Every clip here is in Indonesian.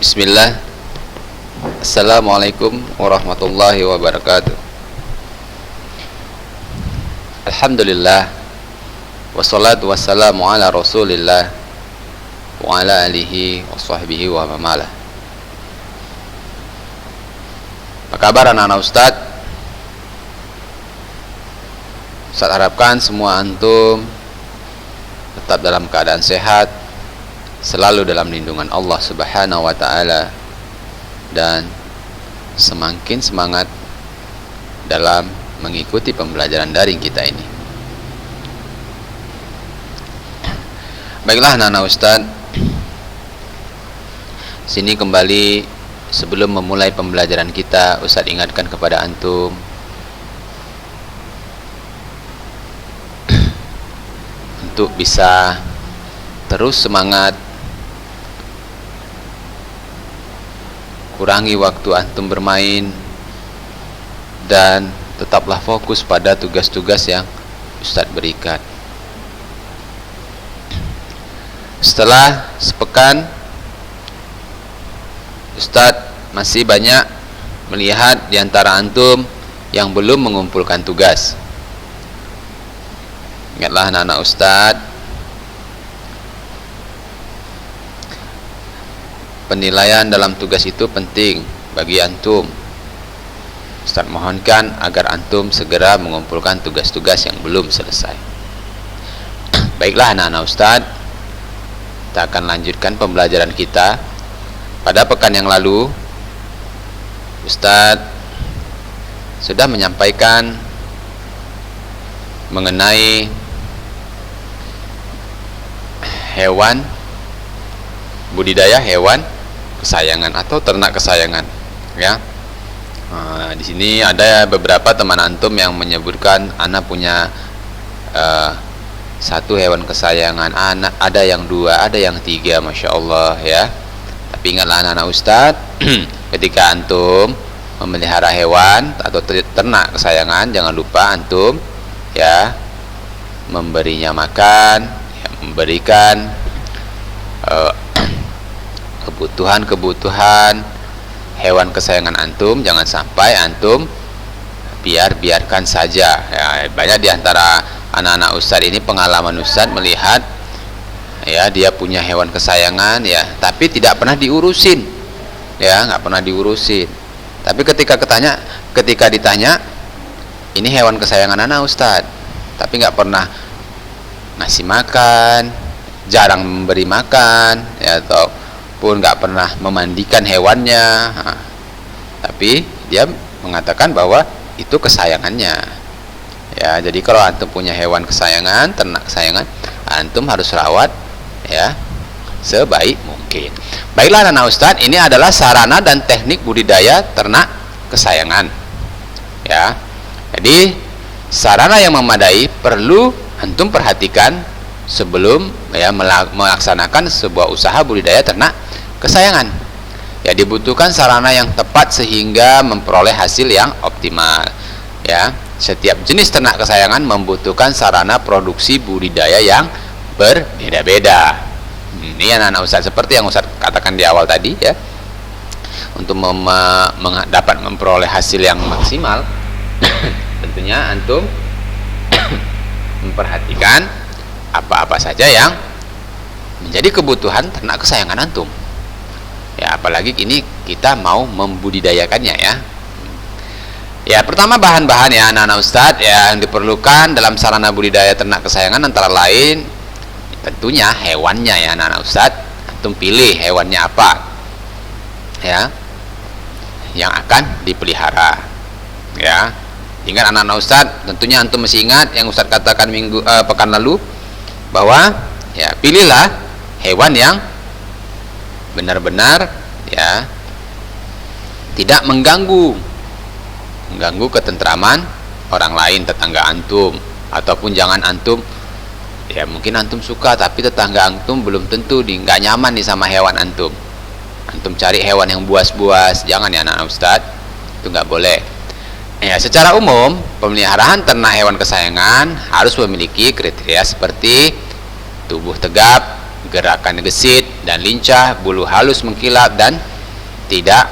Bismillah. Assalamualaikum warahmatullahi wabarakatuh. Alhamdulillah. Wassalatu wassalamu ala rasulillah wa ala alihi wa sahbihi wa mamalah. Apa kabar anak-anak Ustaz? Ustaz harapkan semua antum tetap dalam keadaan sehat, selalu dalam lindungan Allah Subhanahu wa ta'ala, dan semakin semangat dalam mengikuti pembelajaran daring kita ini. Baiklah anak-anak Ustaz, sini kembali sebelum memulai pembelajaran kita, Ustaz ingatkan kepada antum untuk bisa terus semangat, kurangi waktu antum bermain, dan tetaplah fokus pada tugas-tugas yang Ustadz berikan. Setelah sepekan, Ustadz masih banyak melihat di antara antum yang belum mengumpulkan tugas. Ingatlah anak-anak Ustadz, penilaian dalam tugas itu penting bagi antum. Ustaz mohonkan agar antum segera mengumpulkan tugas-tugas yang belum selesai. Baiklah anak-anak Ustaz, kita akan lanjutkan pembelajaran kita. Pada pekan yang lalu, Ustaz sudah menyampaikan mengenai hewan, budidaya hewan kesayangan atau ternak kesayangan, ya. Di sini ada beberapa teman antum yang menyebutkan anak punya satu hewan kesayangan, anak ada yang 2, ada yang 3, masya Allah, ya. Tapi ingatlah anak-anak Ustadz, ketika antum memelihara hewan atau ternak kesayangan, jangan lupa antum, ya, memberinya makan, ya, memberikan kebutuhan hewan kesayangan antum. Jangan sampai antum biarkan saja, ya. Banyak diantara anak-anak Ustadz ini, pengalaman Ustadz melihat, ya, dia punya hewan kesayangan, ya, tapi tidak pernah diurusin, ya, nggak pernah diurusin. Tapi ketika ditanya, ini hewan kesayangan anak Ustadz, tapi nggak pernah ngasih makan, jarang memberi makan, ya, atau pun nggak pernah memandikan hewannya, tapi dia mengatakan bahwa itu kesayangannya, ya. Jadi kalau antum punya hewan kesayangan, ternak kesayangan, antum harus rawat, ya, sebaik mungkin. Baiklah anak Ustadz, ini adalah sarana dan teknik budidaya ternak kesayangan, ya. Jadi sarana yang memadai perlu antum perhatikan sebelum, ya, melaksanakan sebuah usaha budidaya ternak kesayangan. Ya, dibutuhkan sarana yang tepat sehingga memperoleh hasil yang optimal, ya. Setiap jenis ternak kesayangan membutuhkan sarana produksi budidaya yang berbeda-beda. Ini anak-anak Ustaz, seperti yang Ustaz katakan di awal tadi, ya. Untuk dapat memperoleh hasil yang maksimal, tentunya antum memperhatikan apa-apa saja yang menjadi kebutuhan ternak kesayangan antum, ya. Apalagi ini kita mau membudidayakannya, ya. Ya, pertama bahan-bahan, ya, anak-anak Ustadz, ya, yang diperlukan dalam sarana budidaya ternak kesayangan antara lain tentunya hewannya, ya, anak-anak Ustadz. Antum pilih hewannya apa, ya, yang akan dipelihara, ya. Ingat anak-anak Ustadz, tentunya antum masih ingat yang Ustadz katakan pekan lalu, bahwa, ya, pilihlah hewan yang benar-benar, ya, tidak mengganggu ketentraman orang lain, tetangga antum, ataupun jangan antum, ya, mungkin antum suka tapi tetangga antum belum tentu nggak nyaman nih sama hewan antum. Antum cari hewan yang buas-buas, jangan, ya anak Ustadz, itu nggak boleh. Ya, secara umum pemeliharaan ternak hewan kesayangan harus memiliki kriteria seperti tubuh tegap, gerakan gesit dan lincah, bulu halus mengkilap dan tidak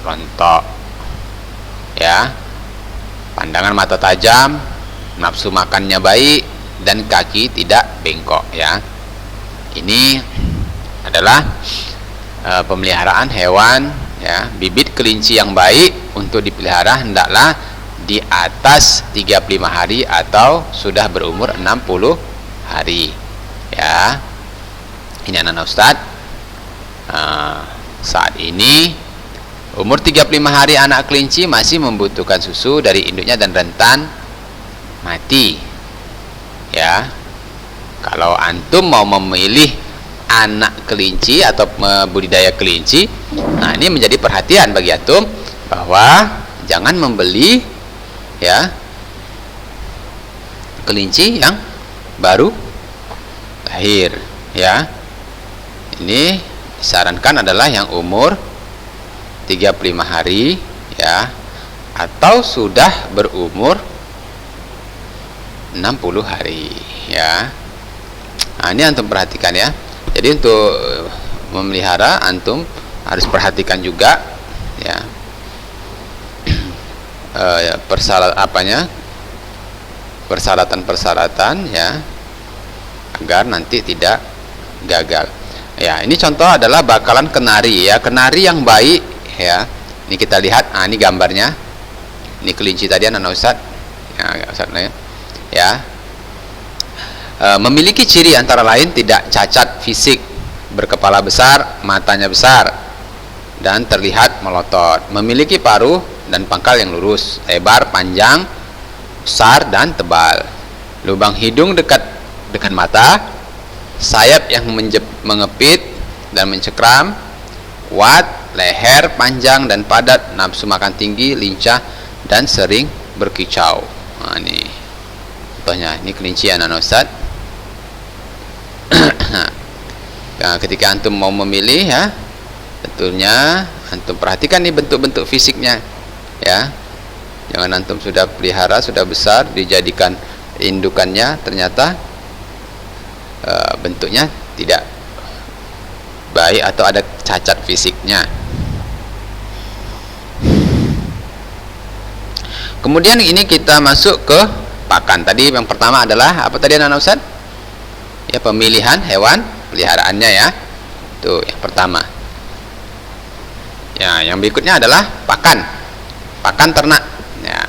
rontok, ya. Pandangan mata tajam, nafsu makannya baik, dan kaki tidak bengkok, ya. Ini adalah pemeliharaan hewan, ya. Bibit kelinci yang baik untuk dipelihara hendaklah di atas 35 hari atau sudah berumur 60 hari, ya. Ini anak-anak Ustadz, saat ini umur 35 hari anak kelinci masih membutuhkan susu dari induknya dan rentan mati, ya. Kalau antum mau memilih anak kelinci atau budidaya kelinci, nah ini menjadi perhatian bagi antum bahwa jangan membeli, ya, kelinci yang baru lahir, ya. Ini disarankan adalah yang umur 35 hari, ya, atau sudah berumur 60 hari, ya. Nah, ini antum perhatikan, ya. Jadi untuk memelihara antum harus perhatikan juga, ya, persyaratan, ya, agar nanti tidak gagal. Ya, ini contoh adalah bakalan kenari, ya. Kenari yang baik, ya. Ini kita lihat, ini gambarnya. Ini kelinci tadi anak Ustadz, ya, Ustadz, ya. Memiliki ciri antara lain tidak cacat fisik, berkepala besar, matanya besar, dan terlihat melotot. Memiliki paruh dan pangkal yang lurus, lebar, panjang, besar, dan tebal. Lubang hidung dekat dengan mata, sayap yang mengepit dan mencekram, kuat, leher panjang dan padat, nafsu makan tinggi, lincah, dan sering berkicau. Nah, ini contohnya, ini kelinci anak Ustadz. Nah, ketika antum mau memilih, ya, tentunya antum perhatikan nih bentuk-bentuk fisiknya, ya. Jangan antum sudah pelihara, sudah besar, dijadikan indukannya ternyata bentuknya tidak baik atau ada cacat fisiknya. Kemudian ini kita masuk ke pakan. Tadi yang pertama adalah apa tadi anak Ustaz? Ya, pemilihan hewan peliharaannya, ya. Itu yang pertama. Ya, yang berikutnya adalah pakan. Pakan ternak, ya.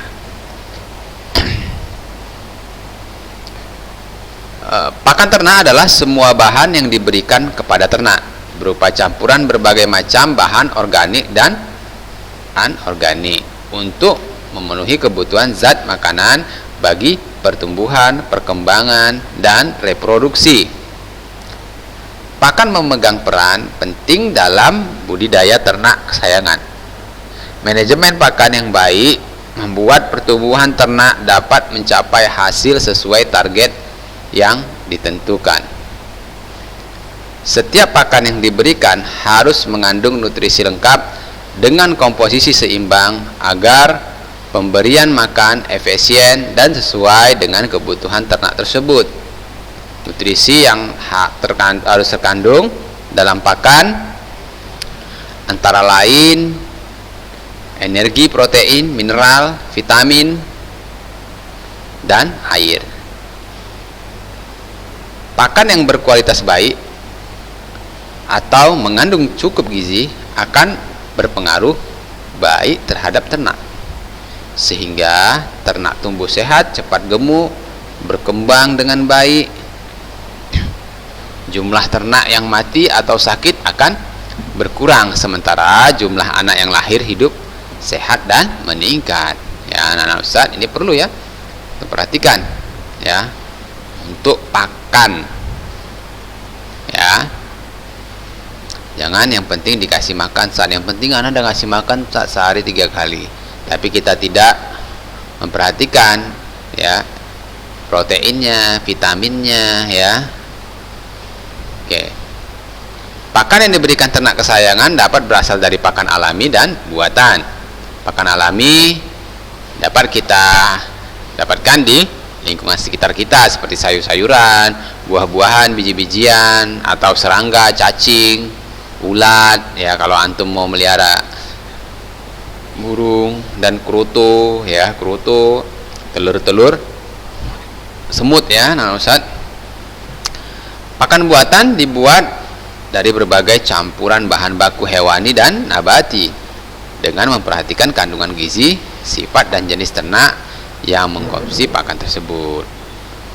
Pakan ternak adalah semua bahan yang diberikan kepada ternak berupa campuran berbagai macam bahan organik dan anorganik untuk memenuhi kebutuhan zat makanan bagi pertumbuhan, perkembangan, dan reproduksi. Pakan memegang peran penting dalam budidaya ternak kesayangan. Manajemen pakan yang baik membuat pertumbuhan ternak dapat mencapai hasil sesuai target yang ditentukan. Setiap pakan yang diberikan harus mengandung nutrisi lengkap dengan komposisi seimbang agar pemberian makan efisien dan sesuai dengan kebutuhan ternak tersebut. Nutrisi yang harus terkandung dalam pakan antara lain energi, protein, mineral, vitamin, dan air. Pakan yang berkualitas baik atau mengandung cukup gizi akan berpengaruh baik terhadap ternak, sehingga ternak tumbuh sehat, cepat gemuk, berkembang dengan baik. Jumlah ternak yang mati atau sakit akan berkurang, sementara jumlah anak yang lahir hidup sehat dan meningkat. Ya, anak-anak Ustaz, ini perlu, ya, perhatikan, ya, untuk pakan, ya. Jangan yang penting dikasih makan saat, yang penting anak udah ngasih makan sehari 3 kali, tapi kita tidak memperhatikan, ya, proteinnya, vitaminnya, ya. Oke. Pakan yang diberikan ternak kesayangan dapat berasal dari pakan alami dan buatan. Pakan alami dapat kita dapatkan di lingkungan sekitar kita seperti sayur-sayuran, buah-buahan, biji-bijian, atau serangga, cacing, ulat. Ya, kalau antum mau melihara burung dan kerutu, ya, kerutu, telur-telur semut, ya, nah Ustaz. Pakan buatan dibuat dari berbagai campuran bahan baku hewani dan nabati dengan memperhatikan kandungan gizi, sifat dan jenis ternak yang mengkonsumsi pakan tersebut.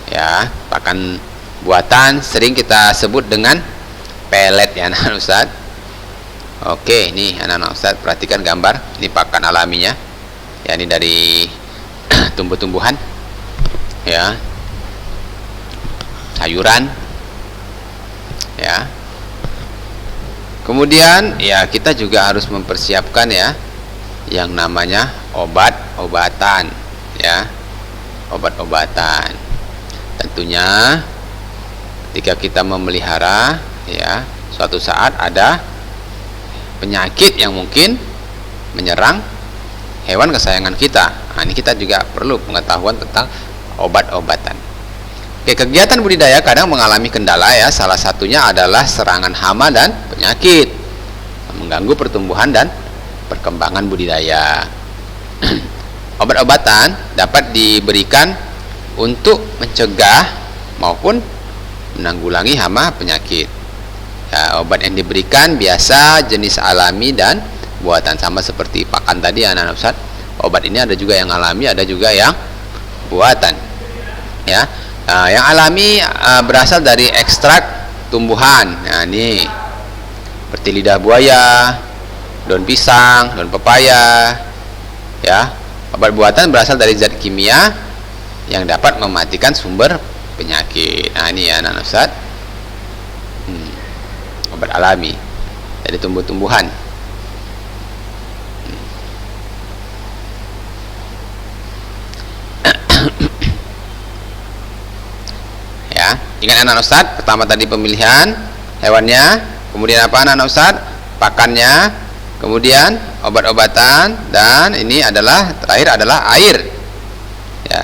Ya, pakan buatan sering kita sebut dengan pelet, ya anak Ustaz. Oke, ini anak-anak Ustaz perhatikan gambar, ini pakan alaminya. Ya, ini dari tumbuh-tumbuhan, ya, sayuran, ya. Kemudian ya kita juga harus mempersiapkan ya yang namanya obat-obatan, ya, obat-obatan. Tentunya ketika kita memelihara, ya, suatu saat ada penyakit yang mungkin menyerang hewan kesayangan kita. Nah, ini kita juga perlu pengetahuan tentang obat-obatan. Oke, kegiatan budidaya kadang mengalami kendala, ya. Salah satunya adalah serangan hama dan penyakit mengganggu pertumbuhan dan perkembangan budidaya. Obat-obatan dapat diberikan untuk mencegah maupun menanggulangi hama penyakit. Ya, obat yang diberikan biasa jenis alami dan buatan, sama seperti pakan tadi, anak-anak Ustaz. Obat ini ada juga yang alami, ada juga yang buatan. Ya, yang alami berasal dari ekstrak tumbuhan. Nah, ini seperti lidah buaya, daun pisang, daun pepaya. Ya, obat buatan berasal dari zat kimia yang dapat mematikan sumber penyakit. Nah, ini ya anak-anak Ustaz. Obat alami dari tumbuh-tumbuhan. Ya, ingat anak-anak Ustaz, pertama tadi pemilihan hewannya, kemudian apa anak-anak Ustaz? Pakannya, kemudian obat-obatan, dan ini adalah terakhir adalah air. Ya.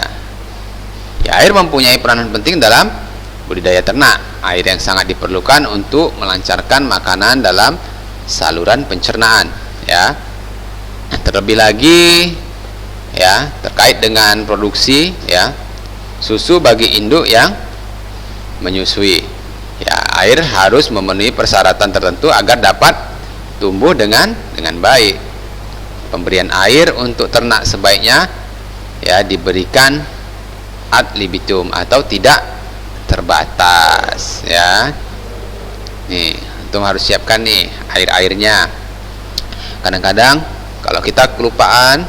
Ya, air mempunyai peranan penting dalam budidaya ternak. Air yang sangat diperlukan untuk melancarkan makanan dalam saluran pencernaan, ya. Terlebih lagi, ya, terkait dengan produksi, ya, susu bagi induk yang menyusui. Ya, air harus memenuhi persyaratan tertentu agar dapat tumbuh dengan baik. Pemberian air untuk ternak sebaiknya, ya, diberikan ad libitum atau tidak terbatas, ya. Nih, antum harus siapkan nih air-airnya. Kadang-kadang kalau kita kelupaan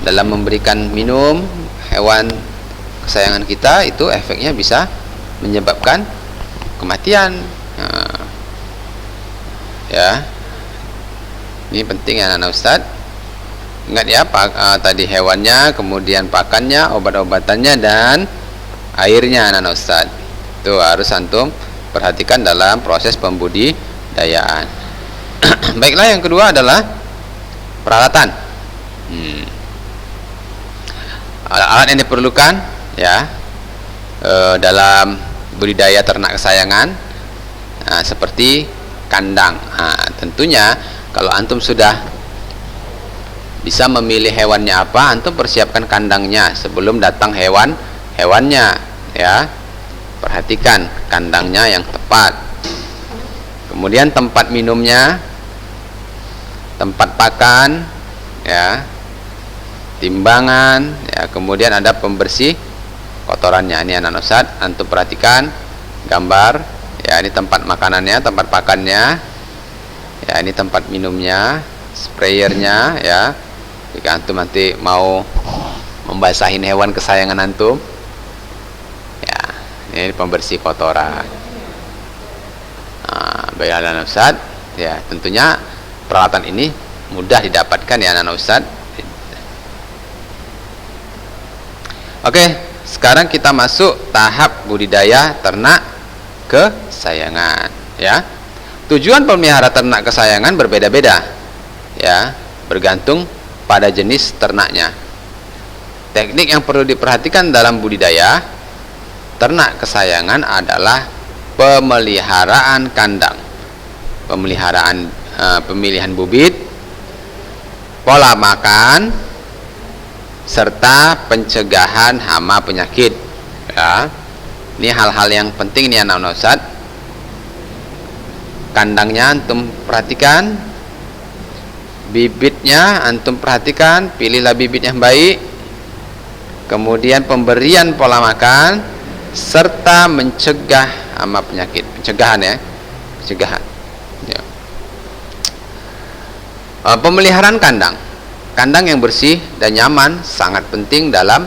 dalam memberikan minum hewan kesayangan kita, itu efeknya bisa menyebabkan kematian. Nah, ya, ini penting ya anak Ustaz. Ingat ya, tadi hewannya, kemudian pakannya, obat-obatannya, dan airnya anak Ustaz. Itu harus antum perhatikan dalam proses pembudidayaan. Baiklah, yang kedua adalah peralatan. Alat yang diperlukan, ya, dalam budidaya ternak kesayangan, seperti kandang. Tentunya kalau antum sudah bisa memilih hewannya apa, antum persiapkan kandangnya sebelum datang hewannya, ya. Perhatikan kandangnya yang tepat, kemudian tempat minumnya, tempat pakan, ya, timbangan, ya, kemudian ada pembersih kotorannya. Ini anak Ustaz, antum perhatikan gambar, ya. Ini tempat makanannya, tempat pakannya, ya. Ini tempat minumnya, sprayernya, ya. Jika antum nanti mau membasahin hewan kesayangan antum, ya, ini pembersih kotoran. Baiklah anak Ustaz, ya, tentunya peralatan ini mudah didapatkan ya anak Ustaz. Oke, sekarang kita masuk tahap budidaya ternak kesayangan, ya. Tujuan pemelihara ternak kesayangan berbeda-beda, ya, bergantung pada jenis ternaknya. teknik yang perlu diperhatikan dalam budidaya ternak kesayangan adalah pemeliharaan kandang, pemilihan bibit, pola makan, serta pencegahan hama penyakit. Ya, ini hal-hal yang penting nih anak-anak Ustaz. Kandangnya antum perhatikan, bibitnya antum perhatikan, pilihlah bibit yang baik, kemudian pemberian pola makan, serta mencegah hama penyakit. Pencegahan ya, pencegahan ya. Pemeliharaan kandang yang bersih dan nyaman sangat penting dalam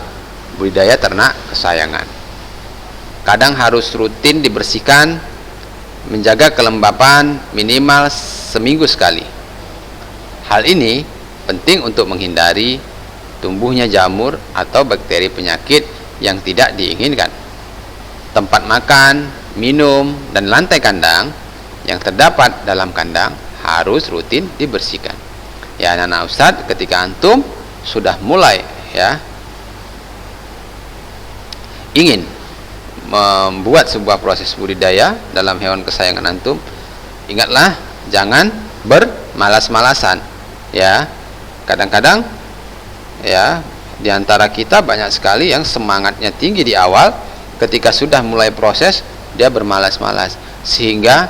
budidaya ternak kesayangan. Kadang harus rutin dibersihkan, menjaga kelembapan minimal seminggu sekali. Hal ini penting untuk menghindari tumbuhnya jamur atau bakteri penyakit yang tidak diinginkan. Tempat makan, minum, dan lantai kandang yang terdapat dalam kandang harus rutin dibersihkan. Ya anak-anak Ustadz, ketika antum sudah mulai ya ingin membuat sebuah proses budidaya dalam hewan kesayangan antum, ingatlah jangan bermalas-malasan ya. Kadang-kadang ya diantara kita banyak sekali yang semangatnya tinggi di awal, ketika sudah mulai proses dia bermalas-malas sehingga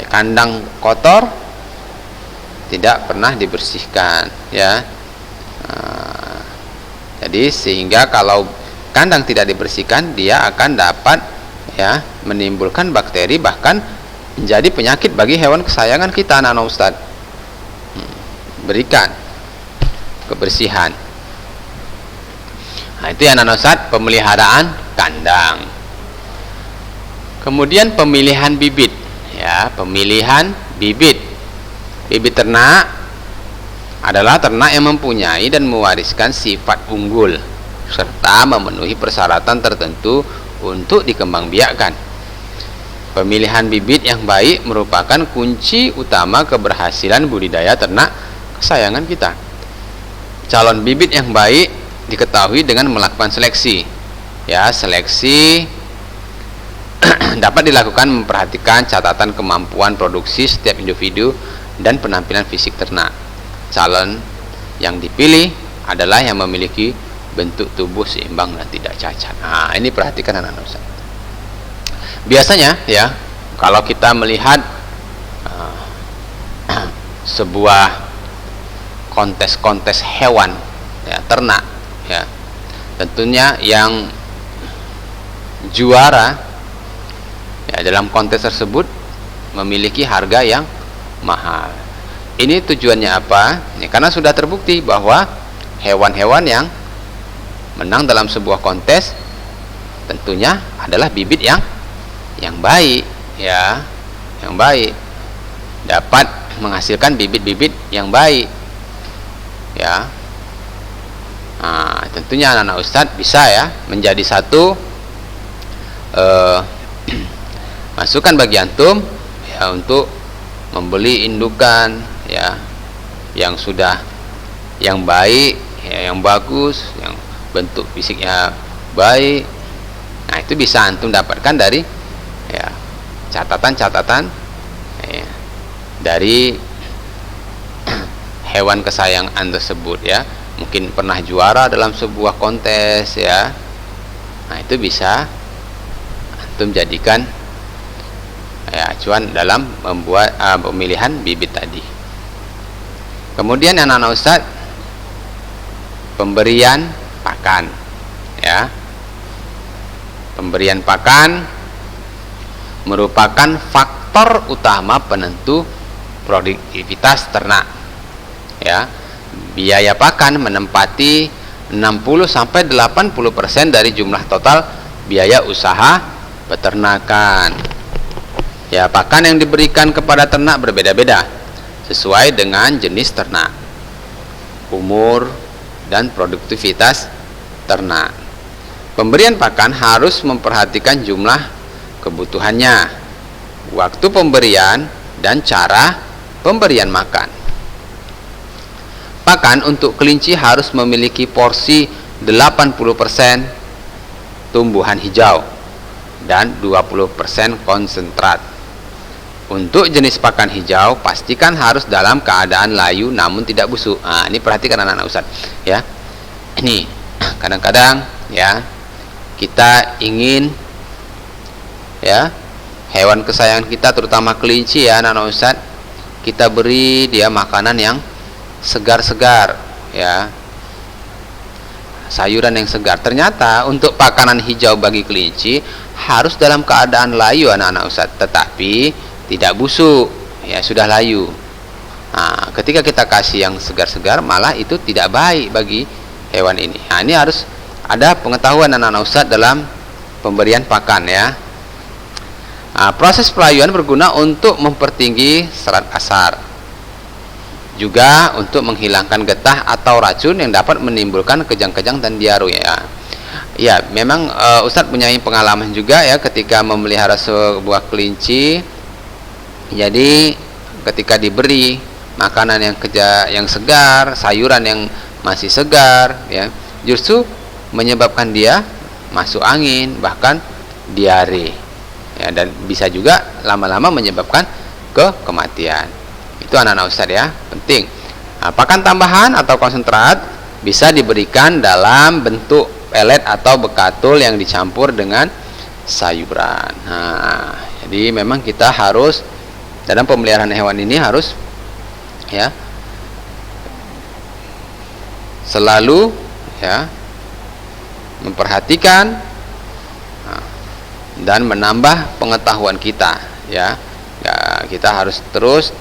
kandang kotor, tidak pernah dibersihkan ya. Jadi sehingga kalau kandang tidak dibersihkan, dia akan dapat ya menimbulkan bakteri, bahkan menjadi penyakit bagi hewan kesayangan kita anak-anak Ustaz. Berikan kebersihan. Nah, itu ya anak-anak Ustaz, pemeliharaan kandang. Kemudian pemilihan bibit ya, pemilihan bibit. Bibit ternak adalah ternak yang mempunyai dan mewariskan sifat unggul serta memenuhi persyaratan tertentu untuk dikembangbiakkan. Pemilihan bibit yang baik merupakan kunci utama keberhasilan budidaya ternak kesayangan kita. Calon bibit yang baik diketahui dengan melakukan seleksi. Ya, seleksi dapat dilakukan memperhatikan catatan kemampuan produksi setiap individu dan penampilan fisik ternak. Calon yang dipilih adalah yang memiliki bentuk tubuh seimbang dan tidak cacat. Nah, ini perhatikan anak-anak Ustaz. Biasanya ya, kalau kita melihat sebuah kontes-kontes hewan ya, ternak ya, tentunya yang juara ya dalam kontes tersebut memiliki harga yang mahal. Ini tujuannya apa? Ya, karena sudah terbukti bahwa hewan-hewan yang menang dalam sebuah kontes tentunya adalah bibit yang baik ya, yang baik, dapat menghasilkan bibit-bibit yang baik ya. Nah, tentunya anak-anak Ustadz bisa ya menjadi satu masukan bagi antum ya untuk membeli indukan ya yang sudah yang baik ya, yang bagus, yang bentuk fisiknya baik. Nah, itu bisa antum dapatkan dari ya catatan-catatan ya, dari hewan kesayangan tersebut ya. Mungkin pernah juara dalam sebuah kontes ya. Nah, itu bisa antum jadikan ya acuan dalam membuat pemilihan bibit tadi. Kemudian anak-anak Ustaz, pemberian pakan ya. Pemberian pakan merupakan faktor utama penentu produktivitas ternak ya. Biaya pakan menempati 60-80% dari jumlah total biaya usaha peternakan ya. Pakan yang diberikan kepada ternak berbeda-beda sesuai dengan jenis ternak, umur, dan produktivitas ternak. Pemberian pakan harus memperhatikan jumlah kebutuhannya, waktu pemberian, dan cara pemberian makan. Pakan untuk kelinci harus memiliki porsi 80% tumbuhan hijau dan 20% konsentrat. Untuk jenis pakan hijau pastikan harus dalam keadaan layu namun tidak busuk. Ini perhatikan anak-anak Ustaz ya. Ini kadang-kadang ya kita ingin ya hewan kesayangan kita terutama kelinci ya anak-anak Ustaz, kita beri dia makanan yang segar-segar ya, sayuran yang segar. Ternyata untuk pakanan hijau bagi kelinci harus dalam keadaan layu anak-anak Ustaz, tetapi tidak busuk ya, sudah layu. Ketika kita kasih yang segar-segar malah itu tidak baik bagi hewan ini. Ini harus ada pengetahuan anak-anak Ustaz dalam pemberian pakan ya. Proses pelayuan berguna untuk mempertinggi serat asar, juga untuk menghilangkan getah atau racun yang dapat menimbulkan kejang-kejang dan diare ya. Ya, memang Ustadz punya pengalaman juga ya ketika memelihara sebuah kelinci. Jadi ketika diberi makanan yang segar, sayuran yang masih segar ya, justru menyebabkan dia masuk angin, bahkan diare. Ya, dan bisa juga lama-lama menyebabkan kematian. Itu anak-anak Ustaz ya, penting. Pakan tambahan atau konsentrat bisa diberikan dalam bentuk pelet atau bekatul yang dicampur dengan sayuran. Jadi memang kita harus dalam pemeliharaan hewan ini harus ya selalu ya memperhatikan dan menambah pengetahuan kita ya. Kita harus terus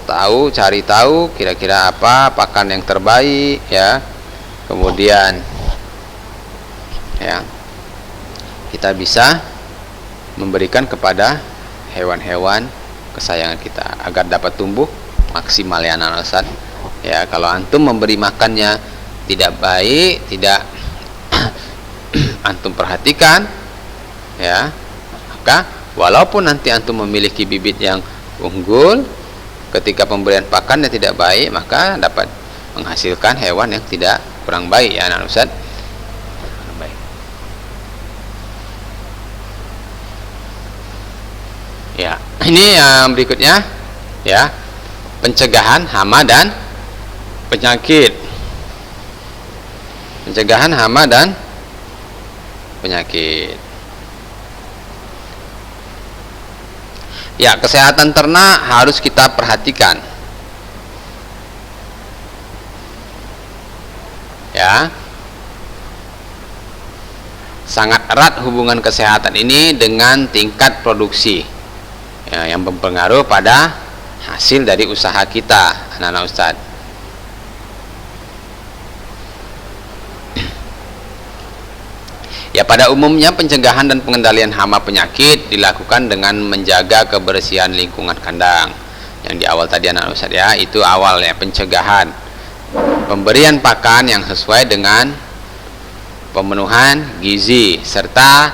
cari tahu kira-kira apa pakan yang terbaik ya, kemudian ya kita bisa memberikan kepada hewan-hewan kesayangan kita agar dapat tumbuh maksimal ya anak-anak Ustaz ya. Kalau antum memberi makannya tidak baik, tidak antum perhatikan ya, maka walaupun nanti antum memiliki bibit yang unggul, ketika pemberian pakannya tidak baik maka dapat menghasilkan hewan yang tidak kurang baik ya anak Ustaz. Baik. Ya, ini yang berikutnya ya, pencegahan hama dan penyakit. Pencegahan hama dan penyakit. Ya, kesehatan ternak harus kita perhatikan. Ya. Sangat erat hubungan kesehatan ini dengan tingkat produksi. Ya, yang berpengaruh pada hasil dari usaha kita, anak-anak Ustaz. Ya, pada umumnya pencegahan dan pengendalian hama penyakit dilakukan dengan menjaga kebersihan lingkungan kandang. Yang di awal tadi anak Ustaz ya, itu awal ya, pencegahan. Pemberian pakan yang sesuai dengan pemenuhan gizi serta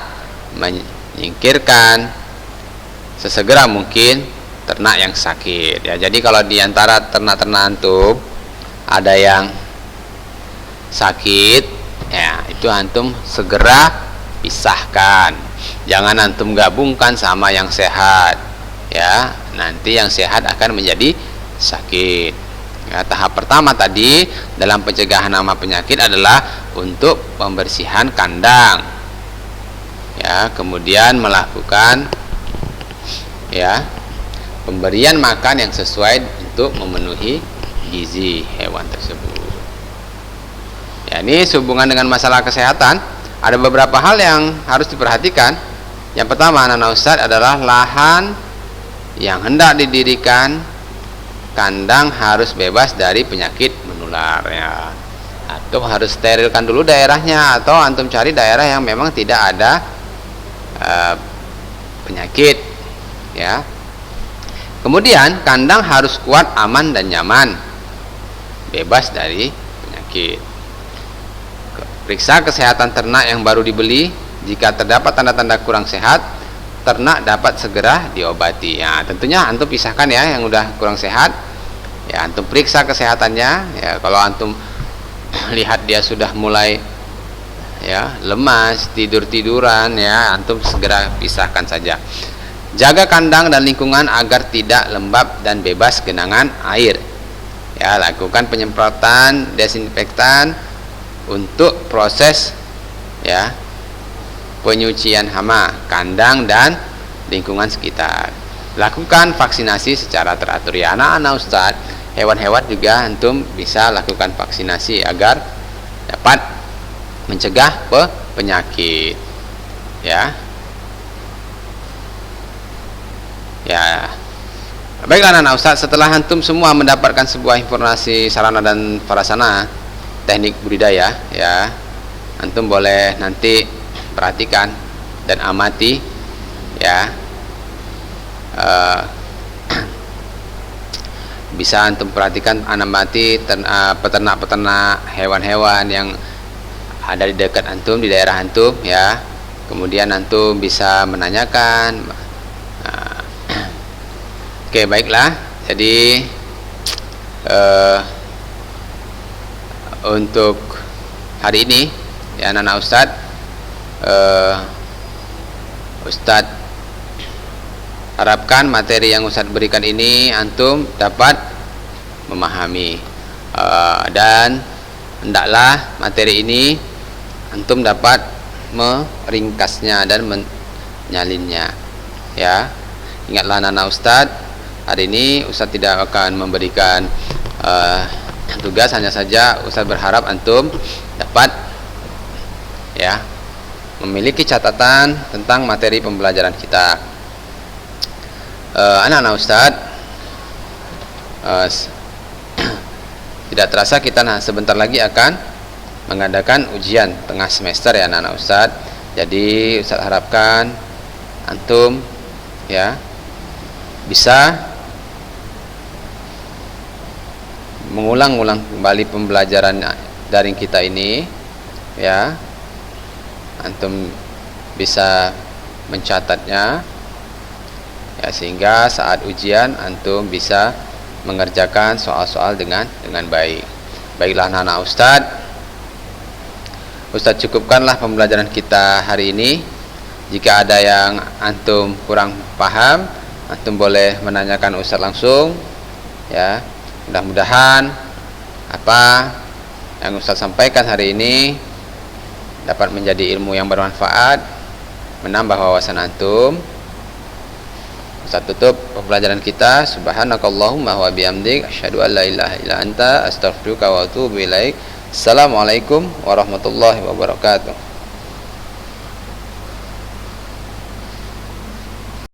menyingkirkan sesegera mungkin ternak yang sakit ya. Jadi kalau di antara ternak-ternak antum ada yang sakit ya, itu antum segera pisahkan, jangan antum gabungkan sama yang sehat ya, nanti yang sehat akan menjadi sakit ya. Tahap pertama tadi dalam pencegahan hama penyakit adalah untuk pembersihan kandang ya, kemudian melakukan ya pemberian makan yang sesuai untuk memenuhi gizi hewan tersebut. Ya, ini sehubungan dengan masalah kesehatan, ada beberapa hal yang harus diperhatikan. Yang pertama anak-anak Ustaz adalah lahan yang hendak didirikan kandang harus bebas dari penyakit menular ya. Antum harus sterilkan dulu daerahnya, atau antum cari daerah yang memang tidak ada penyakit ya. Kemudian kandang harus kuat, aman dan nyaman, bebas dari penyakit. Periksa kesehatan ternak yang baru dibeli. Jika terdapat tanda-tanda kurang sehat, ternak dapat segera diobati. Ya, tentunya antum pisahkan ya yang udah kurang sehat. Ya, antum periksa kesehatannya. Ya, kalau antum lihat dia sudah mulai ya, lemas, tidur-tiduran, ya, antum segera pisahkan saja. Jaga kandang dan lingkungan agar tidak lembab dan bebas genangan air. Ya, lakukan penyemprotan desinfektan untuk proses, ya, penyucian hama kandang dan lingkungan sekitar. Lakukan vaksinasi secara teratur, ya anak-anak Ustadz. Hewan-hewan juga antum bisa lakukan vaksinasi agar dapat mencegah penyakit, ya. Ya, baiklah anak-anak Ustadz, setelah antum semua mendapatkan sebuah informasi sarana dan prasarana teknik budidaya, ya, antum boleh nanti perhatikan dan amati, ya. Bisa antum perhatikan, amati peternak-peternak hewan-hewan yang ada di dekat antum, di daerah antum, ya. Kemudian antum bisa menanyakan. Oke, baiklah. Jadi untuk hari ini, ya anak-anak Ustadz, Ustadz harapkan materi yang Ustadz berikan ini antum dapat memahami, dan hendaklah materi ini antum dapat meringkasnya dan menyalinnya, ya. Ingatlah anak-anak Ustadz, hari ini Ustadz tidak akan memberikan tugas, hanya saja Ustadz berharap antum dapat, ya, memiliki catatan tentang materi pembelajaran kita. Anak-anak Ustadz, tidak terasa kita sebentar lagi akan mengadakan ujian tengah semester, ya anak-anak Ustadz. Jadi Ustadz harapkan antum, ya, bisa mengulang-ulang kembali pembelajaran daring kita ini, ya. Antum bisa mencatatnya, ya, sehingga saat ujian antum bisa mengerjakan soal-soal dengan baik. Baiklah anak-anak Ustadz cukupkanlah pembelajaran kita hari ini. Jika ada yang antum kurang paham, antum boleh menanyakan Ustadz langsung, ya. Mudah-mudahan apa yang Ustadz sampaikan hari ini dapat menjadi ilmu yang bermanfaat, menambah wawasan antum. Ustadz tutup pembelajaran kita. Subhanakallahumma wa bihamdik, asyhadu an la ilaha illa anta, astaghfiruka wa atubu ilaik. Assalamualaikum warahmatullahi wabarakatuh.